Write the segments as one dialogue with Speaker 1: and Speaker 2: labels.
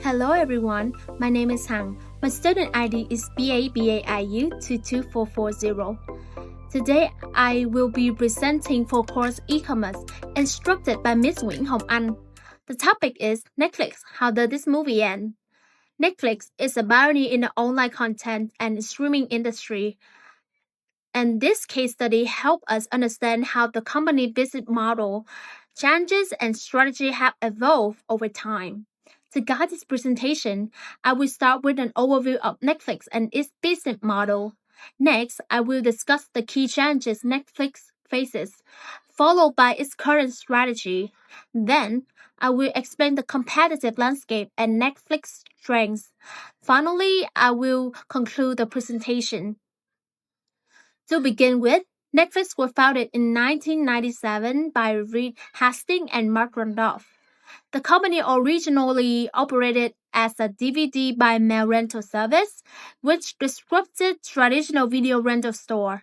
Speaker 1: Hello everyone, my name is Thanh. My student ID is BABAIU22440. Today I will be presenting for course e-commerce instructed by Miss Huynh. The topic is Netflix, how did this movie end? Netflix is a pioneer in the online content and streaming industry. And this case study helps us understand how the company business model, challenges, and strategy have evolved over time. To guide this presentation, I will start with an overview of Netflix and its business model. Next, I will discuss the key challenges Netflix faces, followed by its current strategy. Then, I will explain the competitive landscape and Netflix strengths. Finally, I will conclude the presentation. To begin with, Netflix was founded in 1997 by Reed Hastings and Mark Randolph. The company originally operated as a DVD by mail rental service, which disrupted traditional video rental store.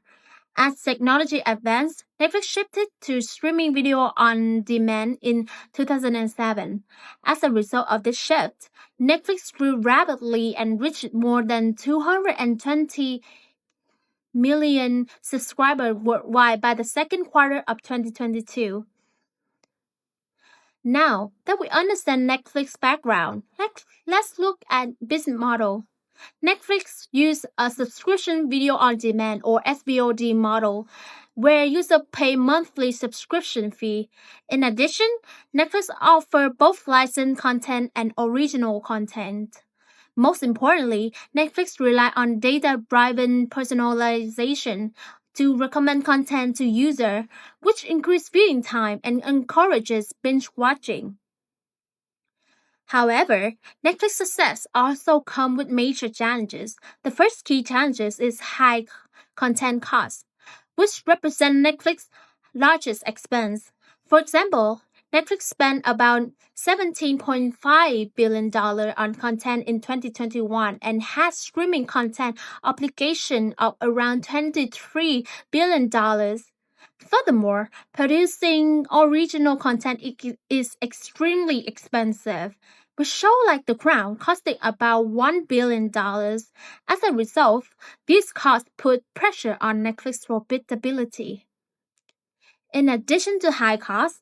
Speaker 1: As technology advanced, Netflix shifted to streaming video on demand in 2007. As a result of this shift, Netflix grew rapidly and reached more than 220 million subscribers worldwide by the second quarter of 2022. Now that we understand Netflix's background, let's look at business model. Netflix uses a subscription video on demand or SVOD model where users pay monthly subscription fee. In addition, Netflix offers both licensed content and original content. Most importantly, Netflix relies on data-driven personalization to recommend content to users, which increases viewing time and encourages binge watching. However, Netflix's success also comes with major challenges. The first key challenge is high content costs, which represent Netflix's largest expense. For example, Netflix spent about $17.5 billion on content in 2021 and has streaming content obligation of around $23 billion. Furthermore, producing original content is extremely expensive, with shows like The Crown costing about $1 billion. As a result, these costs put pressure on Netflix's profitability. In addition to high costs,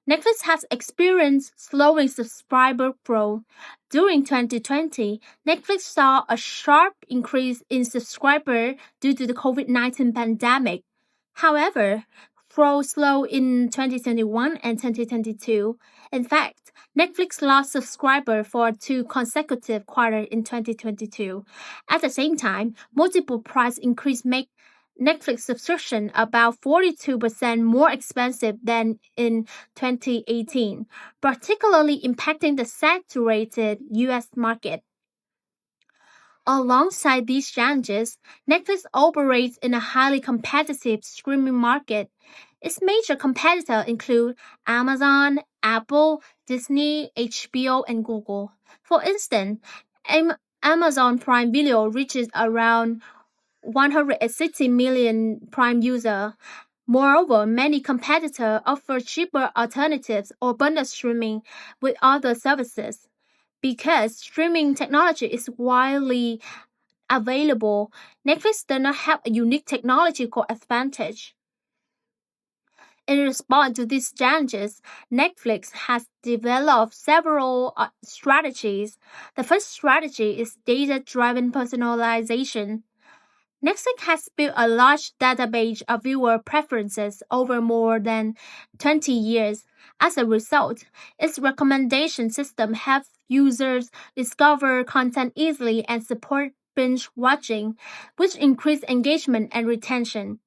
Speaker 1: Netflix has experienced slowing subscriber growth. During 2020, Netflix saw a sharp increase in subscribers due to the COVID-19 pandemic. However, growth slowed in 2021 and 2022. In fact, Netflix lost subscribers for 2 consecutive quarters in 2022. At the same time, multiple price increases make Netflix subscription about 42% more expensive than in 2018, particularly impacting the saturated US market. Alongside these challenges, Netflix operates in a highly competitive streaming market. Its major competitors include Amazon, Apple, Disney, HBO, and Google. For instance, Amazon Prime Video reaches around 160 million Prime users. Moreover, many competitors offer cheaper alternatives or bundle streaming with other services. Because streaming technology is widely available, Netflix does not have a unique technological advantage. In response to these challenges, Netflix has developed several strategies. The first strategy is data-driven personalization. Netflix has built a large database of viewer preferences over more than 20 years. As a result, its recommendation system helps users discover content easily and support binge watching, which increase engagement and retention.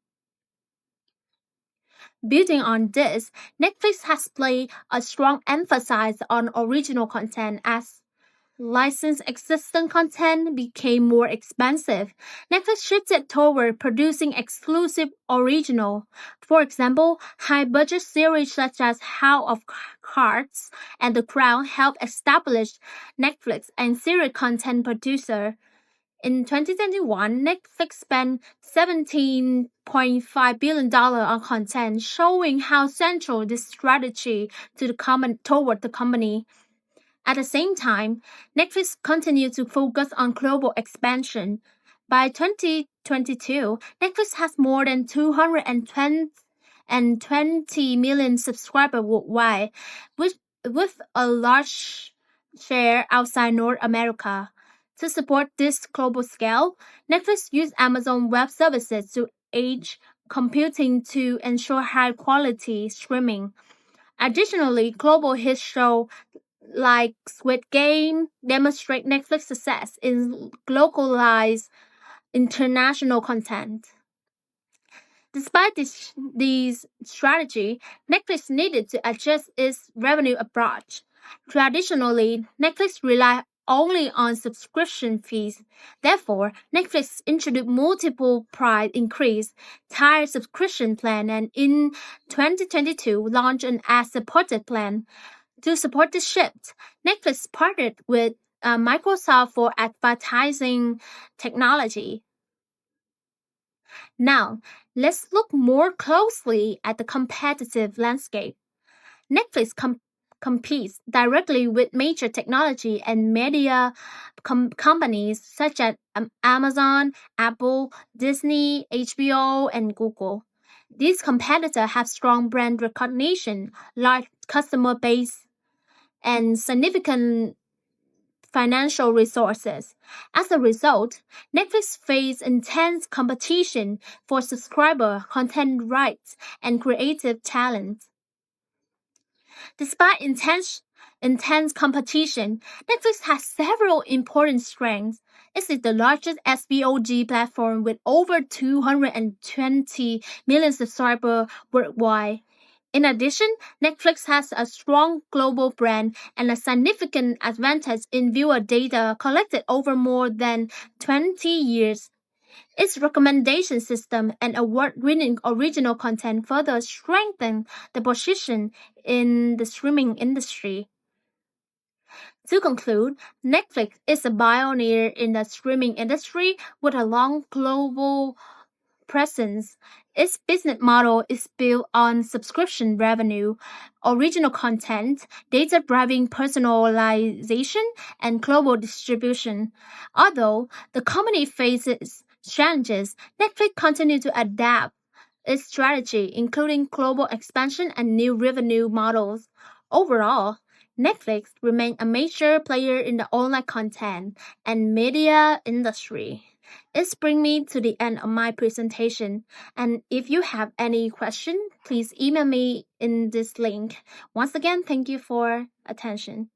Speaker 1: Building on this, Netflix has placed a strong emphasis on original content as licensed existing content became more expensive. Netflix shifted toward producing exclusive original. For example, high-budget series such as House of Cards and The Crown helped establish Netflix as serial content producer. In 2021, Netflix spent $17.5 billion on content, showing how central this strategy toward the company. At the same time, Netflix continued to focus on global expansion. By 2022, Netflix has more than 220 million subscribers worldwide, with a large share outside North America. To support this global scale, Netflix used Amazon Web Services to edge computing to ensure high quality streaming. Additionally, global hit shows like Squid Game demonstrate Netflix's success in localized international content. Despite these strategy, Netflix needed to adjust its revenue approach. Traditionally, Netflix relied only on subscription fees. Therefore, Netflix introduced multiple price increase, tiered subscription plan, and in 2022 launched an ad-supported plan. To support this shift, Netflix partnered with Microsoft for advertising technology. Now, let's look more closely at the competitive landscape. Netflix competes directly with major technology and media companies such as Amazon, Apple, Disney, HBO, and Google. These competitors have strong brand recognition, large customer base, and significant financial resources. As a result, Netflix faces intense competition for subscriber content rights and creative talent. Despite intense competition, Netflix has several important strengths. It is the largest SVOD platform with over 220 million subscribers worldwide. In addition, Netflix has a strong global brand and a significant advantage in viewer data collected over more than 20 years. Its recommendation system and award-winning original content further strengthen the position in the streaming industry. To conclude, Netflix is a pioneer in the streaming industry with a long global presence. Its business model is built on subscription revenue, original content, data-driven personalization, and global distribution. Although the company faces challenges, Netflix continues to adapt its strategy, including global expansion and new revenue models. Overall, Netflix remains a major player in the online content and media industry. This brings me to the end of my presentation. And if you have any question, please email me in this link. Once again, thank you for attention.